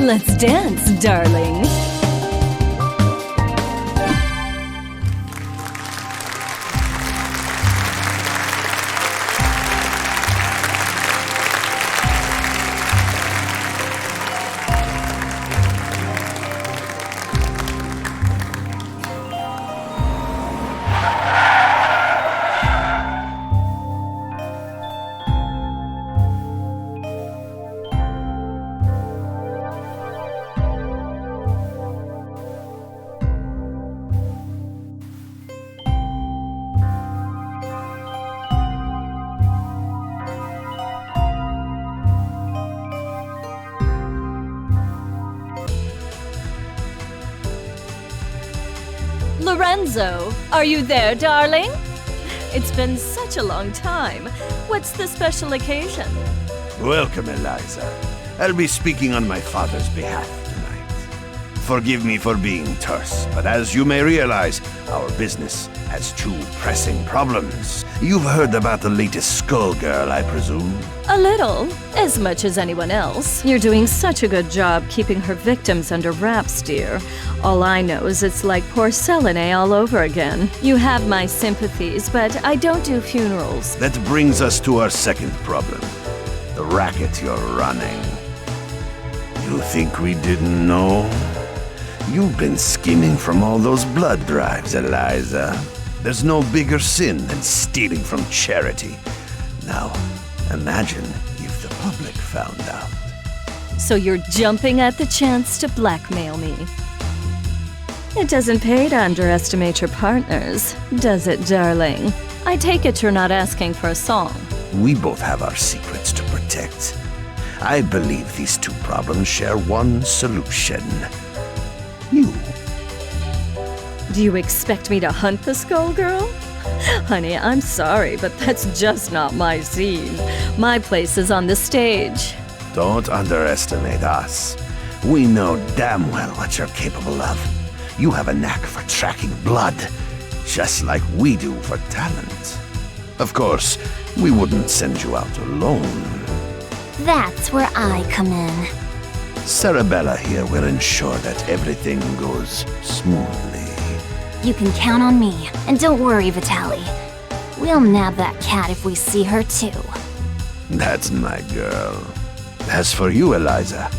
Let's dance, darling. Lorenzo, are you there, darling? It's been such a long time. What's the special occasion? Welcome, Eliza. I'll be speaking on my father's behalf tonight. Forgive me for being terse, but as you may realize, our business has two pressing problems. You've heard about the latest Skullgirl, I presume? A little. As much as anyone else. You're doing such a good job keeping her victims under wraps, dear. All I know is it's like porcelain all over again. You have my sympathies, but I don't do funerals. That brings us to our second problem. The racket you're running. You think we didn't know? You've been scheming from all those blood drives, Eliza. There's no bigger sin than stealing from charity. Now, imagine if the public found out. So you're jumping at the chance to blackmail me. It doesn't pay to underestimate your partners, does it, darling? I take it you're not asking for a song. We both have our secrets to protect. I believe these two problems share one solution. You. Do you expect me to hunt the Skullgirl? Honey, I'm sorry, but that's just not my scene. My place is on the stage. Don't underestimate us. We know damn well what you're capable of. You have a knack for tracking blood, just like we do for talent. Of course, we wouldn't send you out alone. That's where I come in. Sarabella here will ensure that everything goes smoothly. You can count on me. And don't worry, Vitaly. We'll nab that cat if we see her too. That's my girl. As for you, Eliza,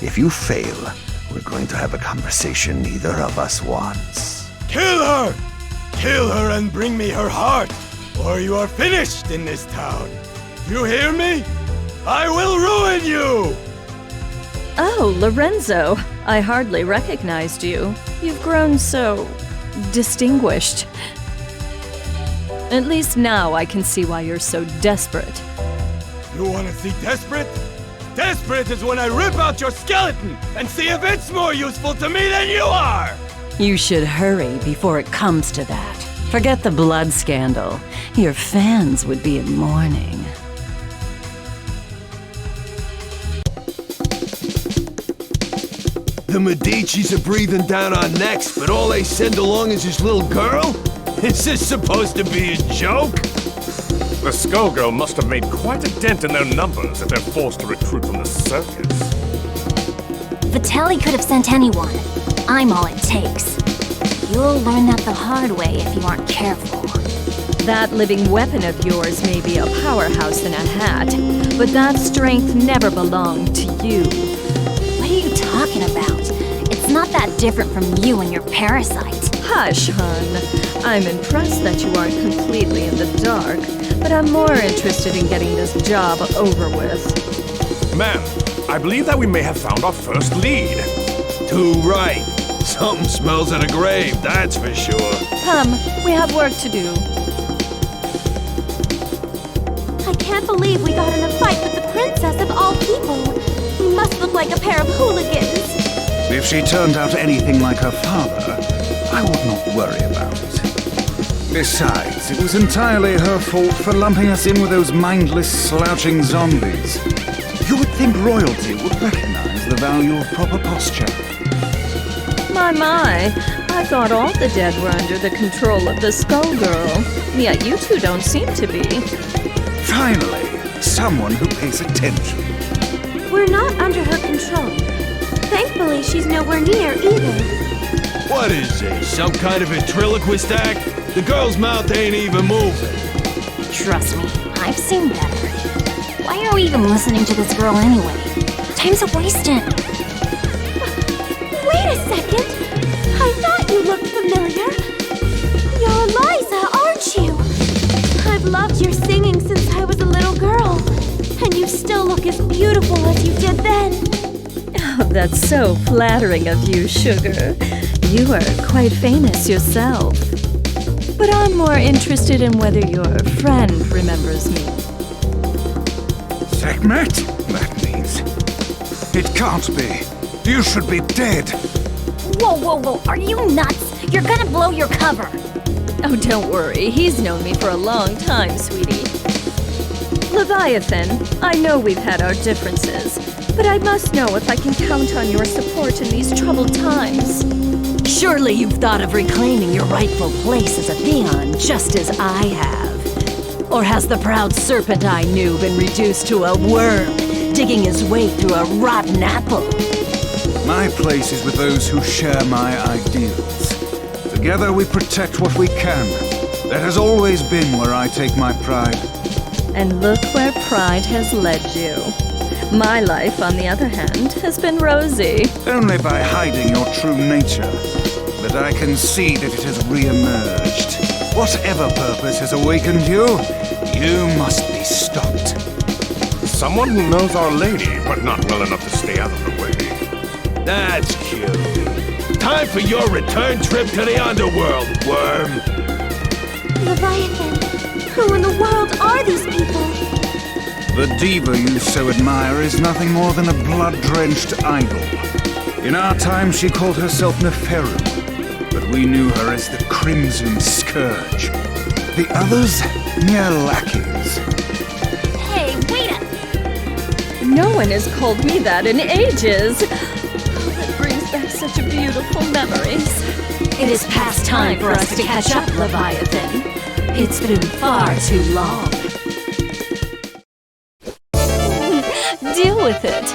if you fail, we're going to have a conversation neither of us wants. Kill her! Kill her and bring me her heart, or you are finished in this town. You hear me? I will ruin you! Oh, Lorenzo, I hardly recognized you. You've grown so distinguished. At least now I can see why you're so desperate. You want to see desperate? Desperate is when I rip out your skeleton and see if it's more useful to me than you are! You should hurry before it comes to that. Forget the blood scandal. Your fans would be in mourning. The Medici's are breathing down our necks, but all they send along is this little girl? Is this supposed to be a joke? The Skullgirl must have made quite a dent in their numbers if they're forced to recruit from the circus. Vitaly could have sent anyone. I'm all it takes. You'll learn that the hard way if you aren't careful. That living weapon of yours may be a powerhouse in a hat, but that strength never belonged to you. What are you talking about? It's not that different from you and your parasite. Hush, hun. I'm impressed that you aren't completely in the dark, but I'm more interested in getting this job over with. Ma'am, I believe that we may have found our first lead. Too right. Something smells at a grave, that's for sure. Come, we have work to do. I can't believe we got in a fight with the princess of all people. We must look like a pair of hooligans. If she turned out anything like her father, I would not worry about it. Besides, it was entirely her fault for lumping us in with those mindless, slouching zombies. You would think royalty would recognize the value of proper posture. My, I thought all the dead were under the control of the Skullgirl. Yet you two don't seem to be. Finally, someone who pays attention. We're not under her control. she's nowhere near either. What is this, some kind of ventriloquist act? The girl's mouth ain't even moving. Trust me, I've seen better. Why are we even listening to this girl anyway? Time's a wasting. Wait a second! I thought you looked familiar. You're Eliza, aren't you? I've loved your singing since I was a little girl. And you still look as beautiful as you did then. Oh, that's so flattering of you, Sugar. You are quite famous yourself. But I'm more interested in whether your friend remembers me. Sekhmet? That means... It can't be. You should be dead. Whoa, are you nuts? You're gonna blow your cover. Oh, don't worry. He's known me for a long time, sweetie. Leviathan, I know we've had our differences, but I must know if I can count on your support in these troubled times. Surely you've thought of reclaiming your rightful place as a Theon, just as I have. Or has the proud serpent I knew been reduced to a worm, digging his way through a rotten apple? My place is with those who share my ideals. Together we protect what we can. That has always been where I take my pride. And look where pride has led you. My life, on the other hand, has been rosy. Only by hiding your true nature. But I can see that it has re-emerged. Whatever purpose has awakened you, you must be stopped. Someone who knows Our Lady, but not well enough to stay out of the way. That's cute. Time for your return trip to the underworld, worm. Leviathan, who in the world are these people? The diva you so admire is nothing more than a blood-drenched idol. In our time, she called herself Neferu, but we knew her as the Crimson Scourge. The others, mere lackeys. Hey, wait a... No one has called me that in ages. Oh, that brings back such beautiful memories. It is past time for us to catch up, Leviathan. It's been far too long. Deal with it.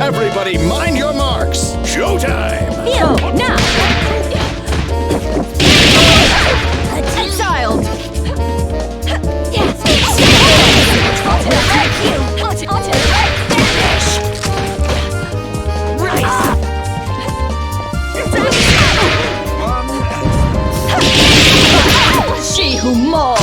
Everybody, mind your marks! Showtime! Oh, now! Exiled! She who mauls!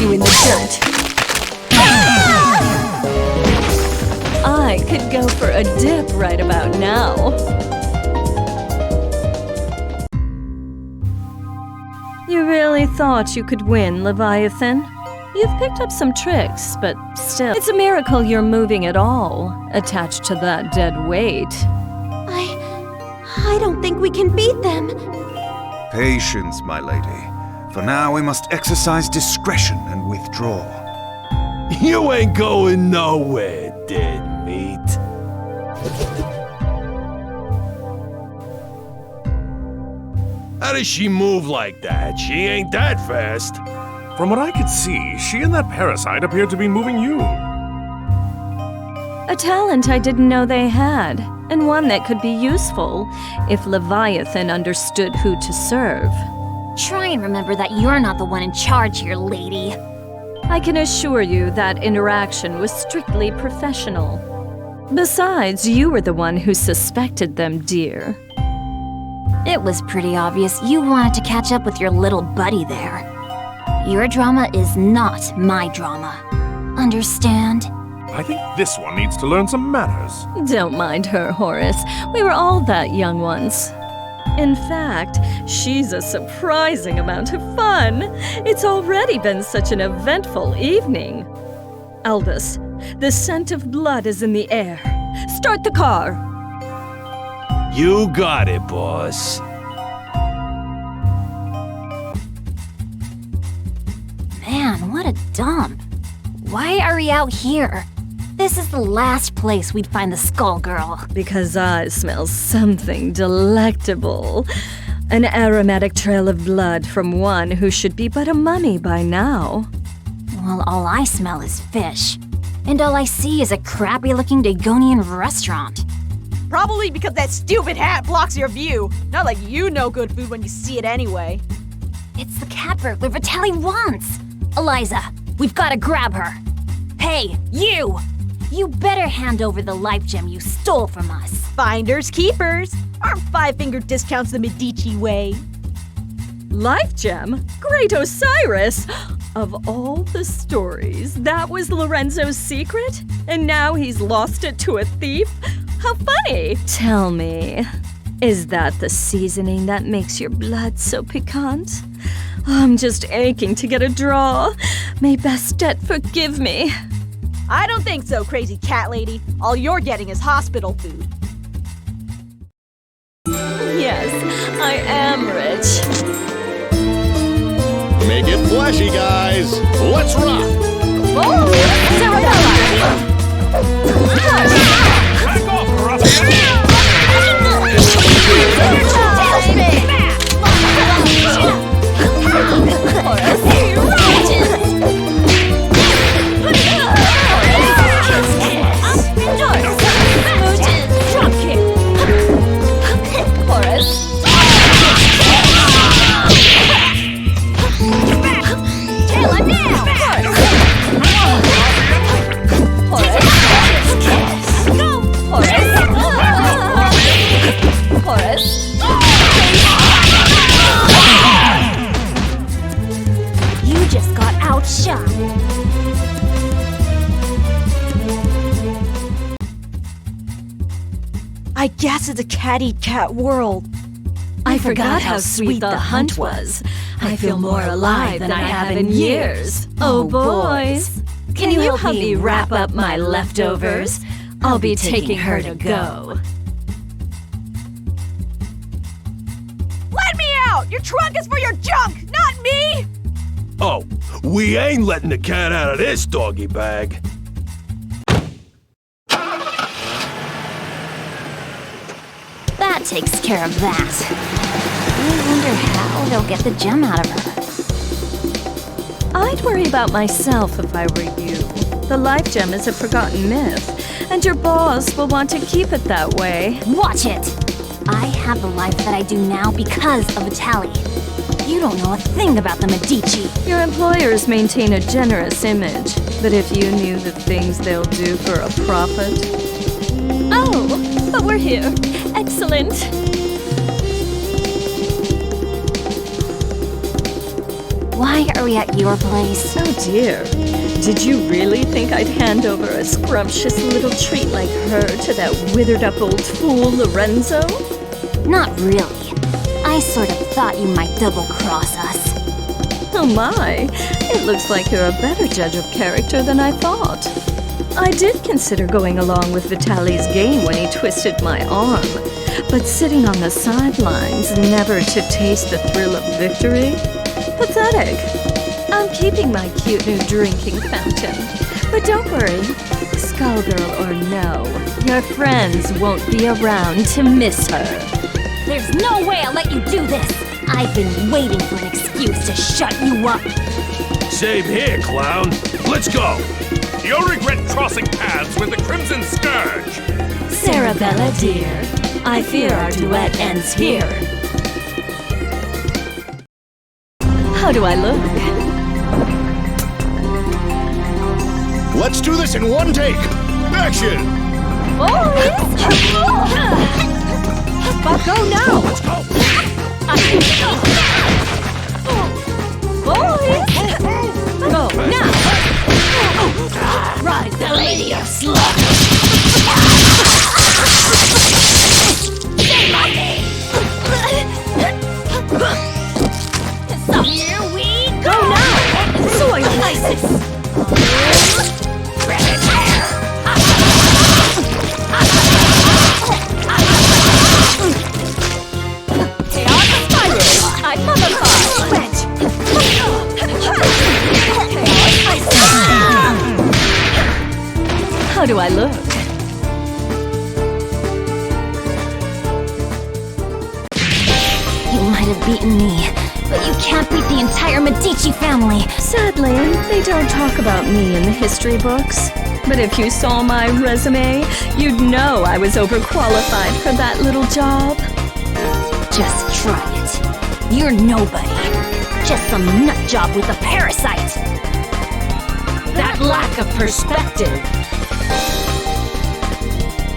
You in the dirt. I could go for a dip right about now. You really thought you could win, Leviathan? You've picked up some tricks, but still, it's a miracle you're moving at all, attached to that dead weight. I don't think we can beat them. Patience, my lady. For now, we must exercise discretion and withdraw. You ain't going nowhere, dead meat. How does she move like that? She ain't that fast. From what I could see, she and that parasite appeared to be moving you. A talent I didn't know they had, and one that could be useful if Leviathan understood who to serve. Try and remember that you're not the one in charge here, lady. I can assure you that interaction was strictly professional. Besides, you were the one who suspected them, dear. It was pretty obvious you wanted to catch up with your little buddy there. Your drama is not my drama. Understand? I think this one needs to learn some manners. Don't mind her, Horace. We were all that young once. In fact, she's a surprising amount of fun. It's already been such an eventful evening. Aldous, the scent of blood is in the air. Start the car. You got it, boss. Man, what a dump. Why are we out here? This is the last place we'd find the Skullgirl. Because I smell something delectable. An aromatic trail of blood from one who should be but a mummy by now. Well, all I smell is fish. And all I see is a crappy-looking Dagonian restaurant. Probably because that stupid hat blocks your view. Not like you know good food when you see it anyway. It's the cat burglar Vitaly wants. Eliza, we've got to grab her. Hey, you! You better hand over the life gem you stole from us. Finders keepers. Aren't five-finger discounts the Medici way? Life gem? Great Osiris! Of all the stories, that was Lorenzo's secret? And now he's lost it to a thief? How funny! Tell me, is that the seasoning that makes your blood so piquant? I'm just aching to get a draw. May Bastet forgive me. I don't think so, crazy cat lady. All you're getting is hospital food. Yes, I am rich. Make it flashy, guys. Let's rock. Back off, ruffian! I guess it's a cat-eat-cat world. I forgot how sweet the hunt was. I feel more alive than I have in years. Oh, boys. Can you help me wrap up my leftovers? I'll be taking her to go. Let me out! Your trunk is for your junk, not me! Oh, we ain't letting the cat out of this doggy bag. That takes care of that. I wonder how they'll get the gem out of her. I'd worry about myself if I were you. The life gem is a forgotten myth, and your boss will want to keep it that way. Watch it! I have the life that I do now because of Vitaly. You don't know a thing about the Medici. Your employers maintain a generous image, but if you knew the things they'll do for a profit... Oh, but we're here. Excellent. Why are we at your place? Oh dear. Did you really think I'd hand over a scrumptious little treat like her to that withered-up old fool, Lorenzo? Not really. I sort of thought you might double-cross us. Oh my, it looks like you're a better judge of character than I thought. I did consider going along with Vitaly's game when he twisted my arm, but sitting on the sidelines, never to taste the thrill of victory? Pathetic. I'm keeping my cute new drinking fountain. But don't worry, Skullgirl or no, your friends won't be around to miss her. There's no way I'll let you do this! I've been waiting for an excuse to shut you up! Same here, clown. Let's go. You'll regret crossing paths with the Crimson Scourge. Sarabella, dear, I fear our duet ends here. How do I look? Let's do this in one take. Action! But go now! Let's go. Boys! Go now! Ride the lady of slut! Say my name! So here we go now! Soil Isis! How do I look? You might have beaten me, but you can't beat the entire Medici family. Sadly, they don't talk about me in the history books. But if you saw my resume, you'd know I was overqualified for that little job. Just try it. You're nobody. Just some nut job with a parasite. That lack of perspective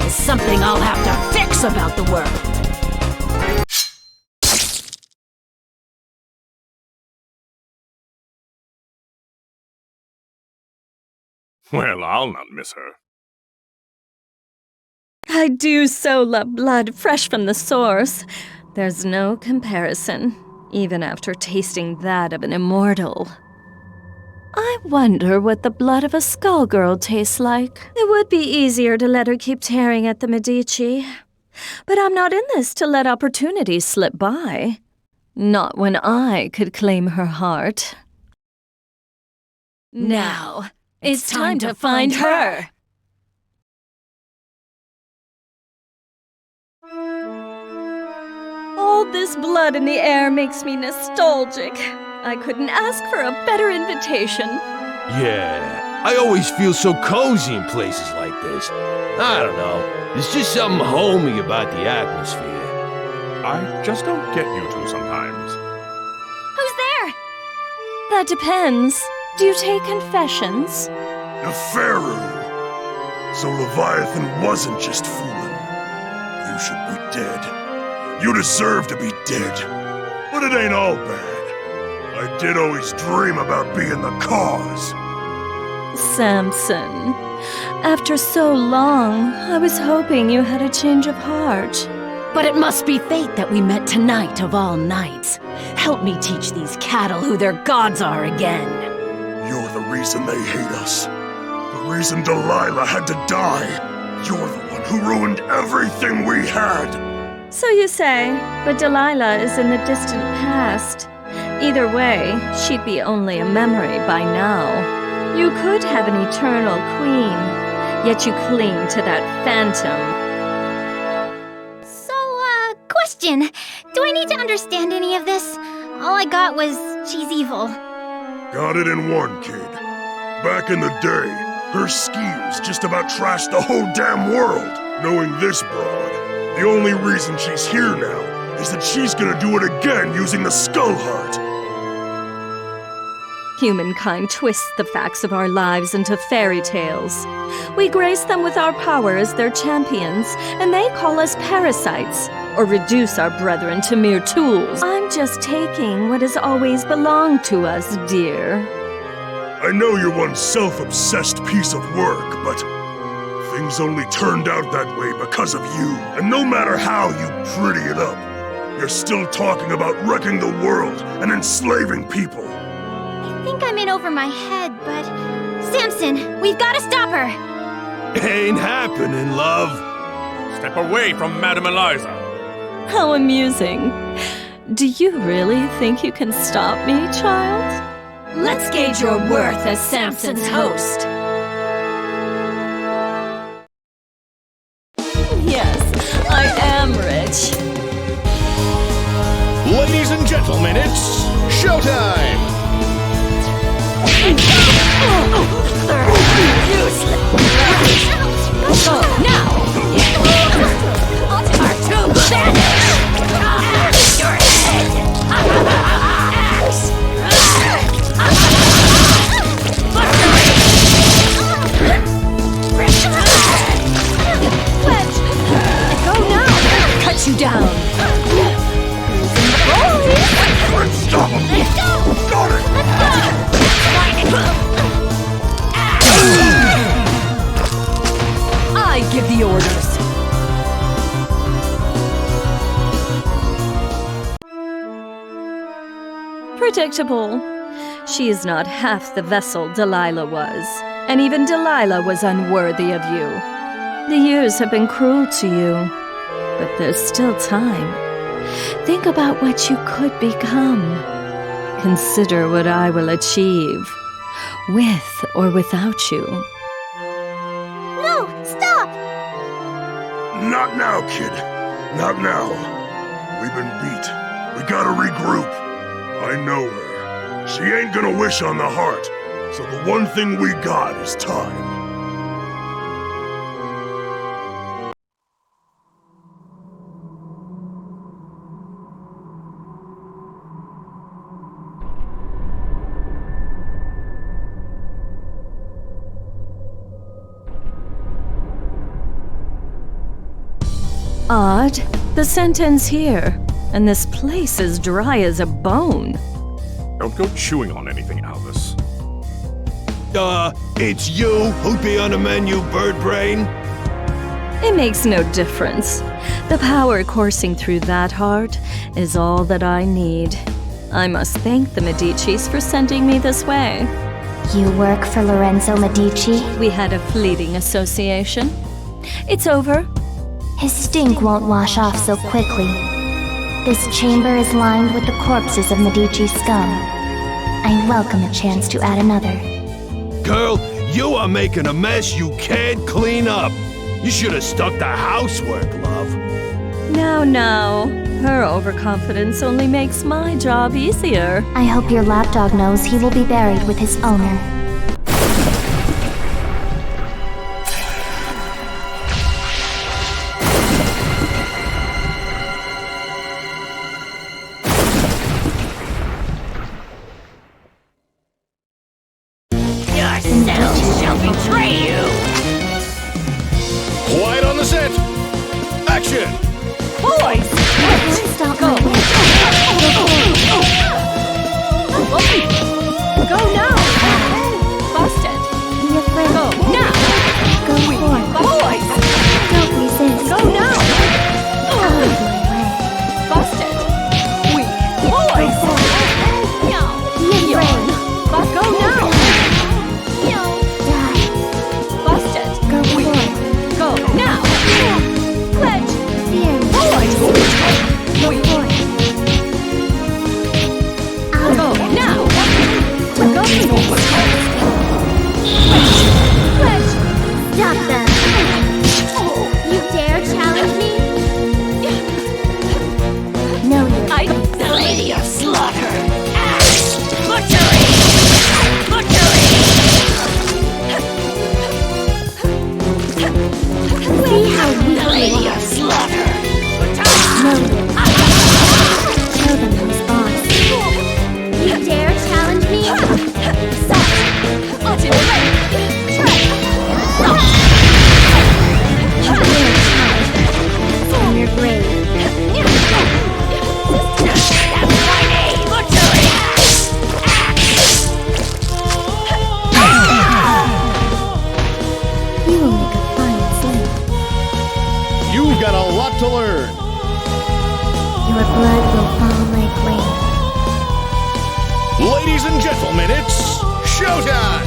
is something I'll have to fix about the world. Well, I'll not miss her. I do so love blood fresh from the source. There's no comparison, even after tasting that of an immortal. I wonder what the blood of a Skullgirl tastes like. It would be easier to let her keep tearing at the Medici. But I'm not in this to let opportunities slip by. Not when I could claim her heart. Now, it's time to find her! All this blood in the air makes me nostalgic. I couldn't ask for a better invitation. Yeah, I always feel so cozy in places like this. I don't know, there's just something homey about the atmosphere. I just don't get you two sometimes. Who's there? That depends. Do you take confessions? The Pharaoh. So Leviathan wasn't just fooling. You should be dead. You deserve to be dead. But it ain't all bad. I did always dream about being the cause. Samson, after so long, I was hoping you had a change of heart. But it must be fate that we met tonight of all nights. Help me teach these cattle who their gods are again. You're the reason they hate us. The reason Delilah had to die. You're the one who ruined everything we had. So you say, but Delilah is in the distant past. Either way, she'd be only a memory by now. You could have an eternal queen, yet you cling to that phantom. So, question. Do I need to understand any of this? All I got was she's evil. Got it in one, kid. Back in the day, her schemes just about trashed the whole damn world. Knowing this broad, the only reason she's here now is that she's gonna do it again using the Skull Heart. Humankind twists the facts of our lives into fairy tales. We grace them with our power as their champions, and they call us parasites, or reduce our brethren to mere tools. I'm just taking what has always belonged to us, dear. I know you're one self-obsessed piece of work, but things only turned out that way because of you. And no matter how you pretty it up, you're still talking about wrecking the world and enslaving people. I think I'm in over my head, but... Samson, we've got to stop her! Ain't happening, love. Step away from Madame Eliza. How amusing. Do you really think you can stop me, child? Let's gauge your worth as Samson's host. Yes, I am rich. Ladies and gentlemen, it's showtime! Now! Are too vanished! Your head! Axe! Go now! Cut you down! Stop him! Let's go! Got it! Let's go! predictable. She is not half the vessel Delilah was, and even Delilah was unworthy of you. The years have been cruel to you, but there's still time. Think about what you could become. Consider what I will achieve, with or without you. No, stop! Not now, kid. Not now. We've been beat. We gotta regroup. I know her. She ain't gonna wish on the heart, so the one thing we got is time. Odd. The scent ends here, and this place is dry as a bone. Don't go chewing on anything, Albus. It's you who'd be on the menu, bird brain? It makes no difference. The power coursing through that heart is all that I need. I must thank the Medicis for sending me this way. You work for Lorenzo Medici? We had a fleeting association. It's over. His stink won't wash off so quickly. This chamber is lined with the corpses of Medici scum. I welcome a chance to add another. Girl, you are making a mess you can't clean up. You should have stuck to housework, love. Now. Her overconfidence only makes my job easier. I hope your lapdog knows he will be buried with his owner. Quiet on the set! Action! Boys! Stop my Go now! Busted! Be afraid. Go now! Go forward. Boys! Don't resist. Go now! Out of my way. Busted! Weak! Boys! Be afraid. Go now! Die. Busted! Go forward. Go now! Pledge! Fear. Boys! Go forward. Out Go of my now! way. Go Resist. Pledge! Stop them. You dare challenge me? No, you. The Lady of Slaughter. Axe! Butchery! Butchery! See how weak The you Lady are. of Slaughter. No, you. Show them who's boss. You dare challenge me? Set! Ultimate! Tread! In your grave. Butchery! You will make a fine slave. You've got a lot to learn. Your blood will fall like rain. Ladies and gentlemen, it's showtime!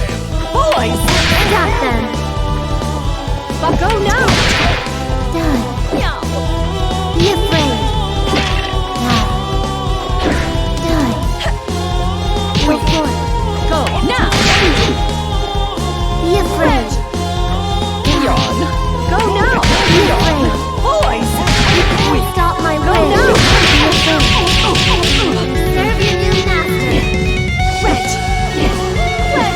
Boys! Stop them. Go now! Die. No! Be afraid. Die. Go forth. Go now! Be afraid. Yawn! Go now! Be afraid. Boys! Stop my Go way. now! Be afraid. Serve your new master. Wedge!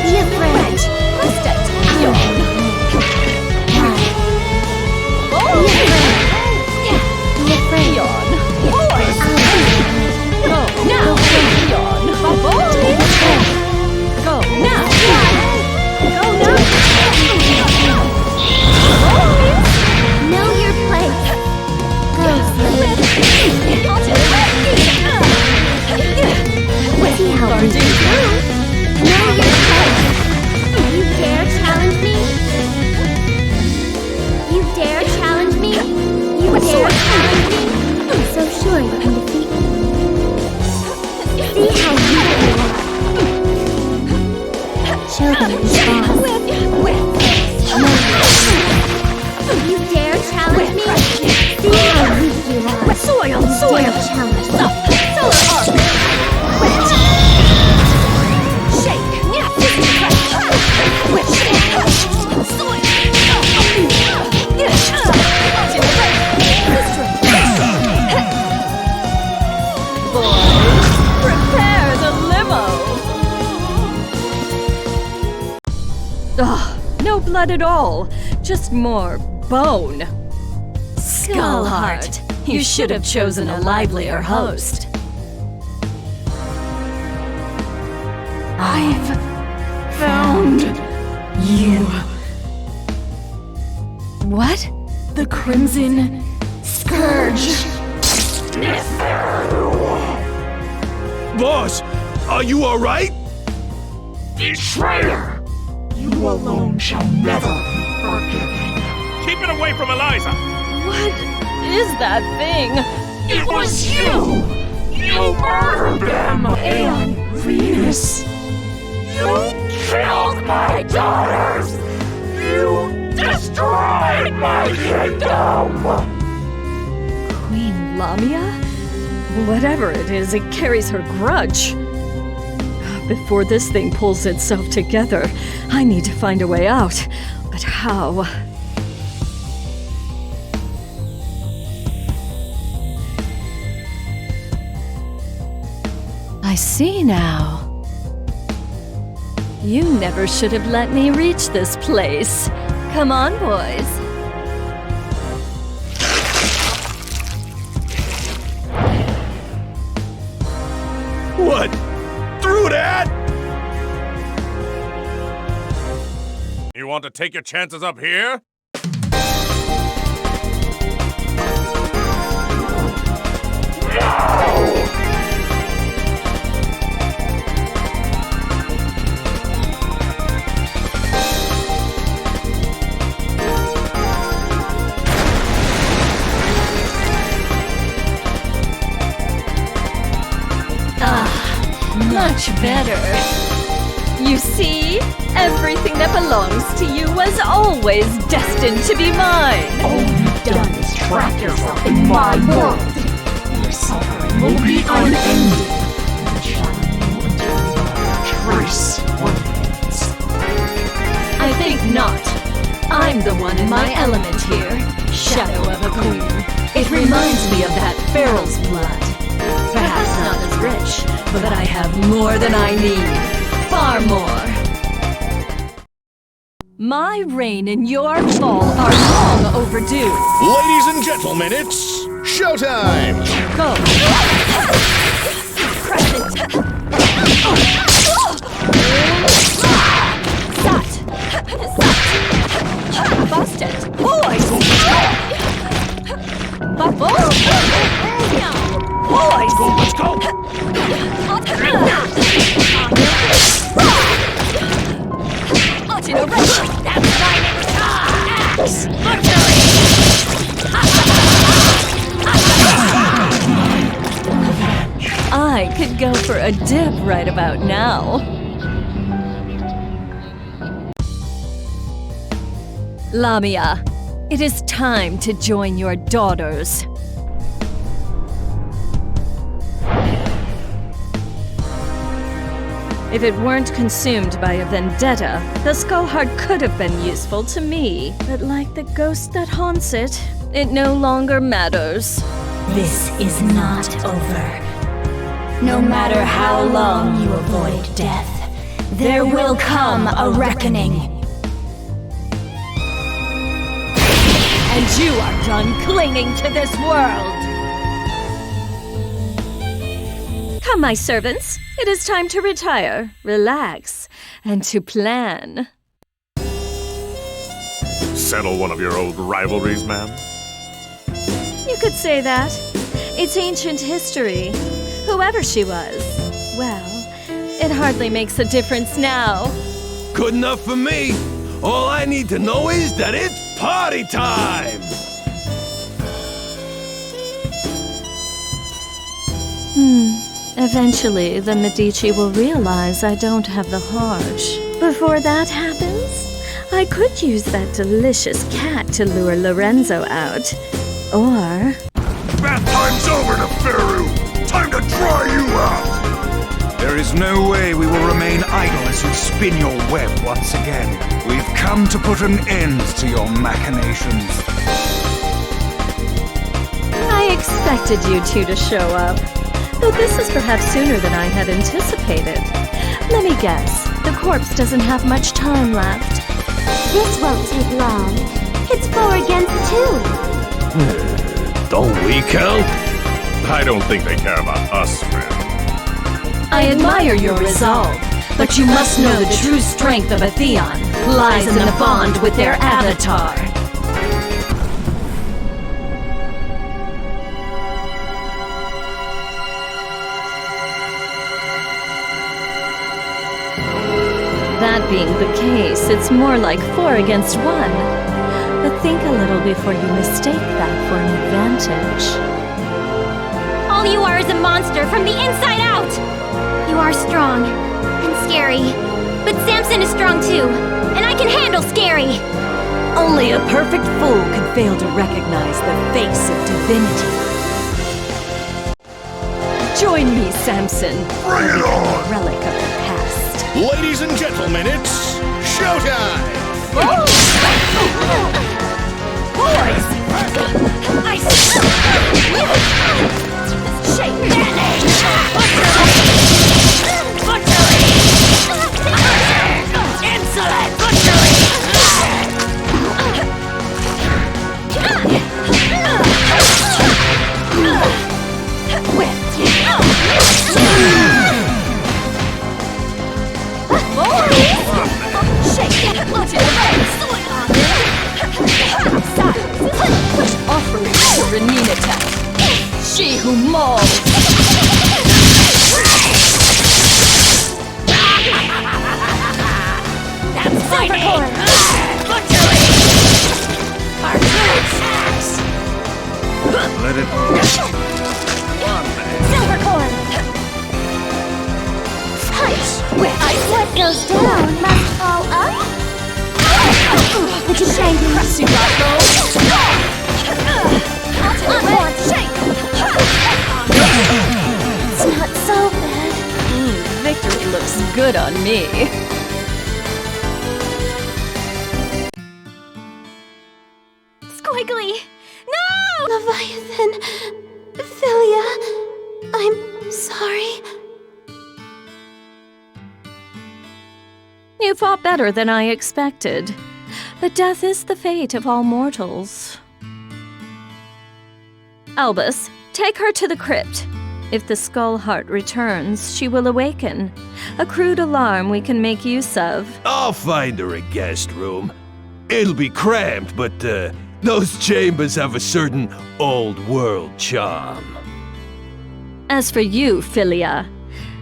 Be afraid. Busted! Die. Yawn! Be afraid. Be afraid. Yawn! Boys! Go now! Yawn! Boys! Go now! Go now! Boys! Know your place. Go, slave. See how we do. Know your place. You dare challenge me? You dare challenge me? You dare challenge me? So sure you can defeat me. See how you Final challenge. Prepare the limo! Ugh, no blood at all. Just more bone. Skullheart, you should have chosen a livelier host. I've found you. What? The Crimson Scourge. Boss, are you alright? Betrayer! You alone shall never be forgiven. Keep it away from Eliza! What is that thing? It was you! You murdered them! And Venus! You killed my daughters! You destroyed my kingdom! Queen Lamia? Whatever it is, it carries her grudge. Before this thing pulls itself together, I need to find a way out. But how? I see now. You never should have let me reach this place. Come on, boys. What? Through that? You want to take your chances up here? Much better. You see? Everything that belongs to you was always destined to be mine. All you've done is trap yourself in my world. Your suffering will be unending. And shadow you until not a trace remains. I think not. I'm the one in my element here. Shadow of a queen. It reminds me of that pharaoh's blood. Perhaps not as rich, but I have more than I need. Far more. My reign and your fall are long overdue. Ladies and gentlemen, it's showtime! Go. Busted. Boys! Boys! Let's go! I could go for a dip right about now. Lamia, it is time to join your daughters. If it weren't consumed by a vendetta, the Skullheart could have been useful to me. But like the ghost that haunts it, it no longer matters. This is not over. No matter how long you avoid death, there will come a reckoning. And you are done clinging to this world! Come, my servants. It is time to retire, relax, and to plan. Settle one of your old rivalries, ma'am? You could say that. It's ancient history. Whoever she was, well, it hardly makes a difference now. Good enough for me. All I need to know is that it's party time! Eventually, the Medici will realize I don't have the heart. Before that happens, I could use that delicious cat to lure Lorenzo out. Or... Bath time's over, Nefarious! is no way we will remain idle as you spin your web once again. We've come to put an end to your machinations. I expected you two to show up, though this is perhaps sooner than I had anticipated. Let me guess, the corpse doesn't have much time left. This won't take long. It's 4 against 2. Don't we count? I don't think they care about us, friend. I admire your resolve, but you must know the true strength of a Theon lies in the bond with their avatar. That being the case, it's more like 4 against 1. But think a little before you mistake that for an advantage. All you are is a monster from the inside out! You are strong and scary, but Samson is strong too, and I can handle scary! Only a perfect fool could fail to recognize the face of divinity. Join me, Samson. Bring it on! Relic of the past. Ladies and gentlemen, it's showtime! Boys! I shake manage! Butchery! Insolent butchery! Offering to Renina attack. She who mauls. That's fighting! Butchery! Cartoons! Let it... Silvercorn! Punch! What goes down must fall up? Would you shake me? It's not so bad. Victory looks good on me. Squiggly! No! Leviathan! Philia! I'm sorry. You fought better than I expected. But death is the fate of all mortals. Albus, take her to the crypt. If the Skull Heart returns, she will awaken. A crude alarm we can make use of. I'll find her a guest room. It'll be cramped, but those chambers have a certain old-world charm. As for you, Philia,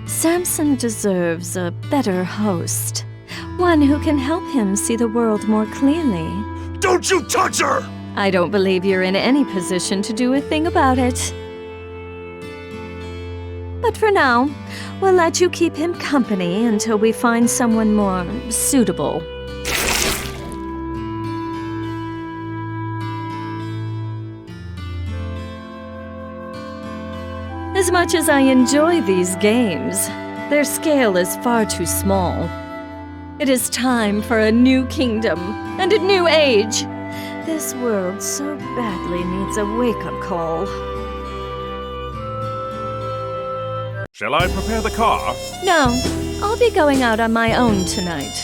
Samson deserves a better host. One who can help him see the world more clearly. Don't you touch her! I don't believe you're in any position to do a thing about it. But for now, we'll let you keep him company until we find someone more suitable. As much as I enjoy these games, their scale is far too small. It is time for a new kingdom and a new age. This world so badly needs a wake-up call. Shall I prepare the car? No, I'll be going out on my own tonight.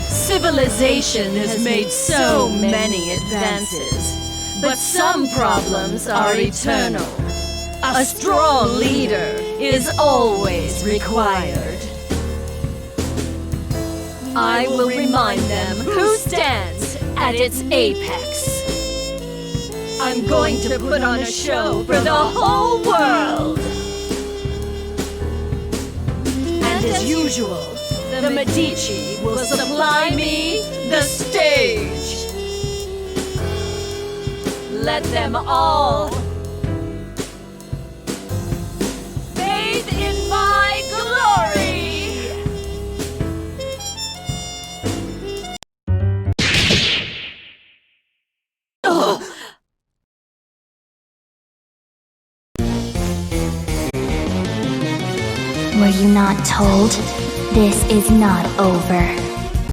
Civilization has made so many advances, but some problems are eternal. A strong leader is always required. I will remind them who stands at its apex. I'm going to put on a show for the whole world. And as usual, the Medici will supply me the stage. Let them all bathe in my glory. Were you not told? This is not over.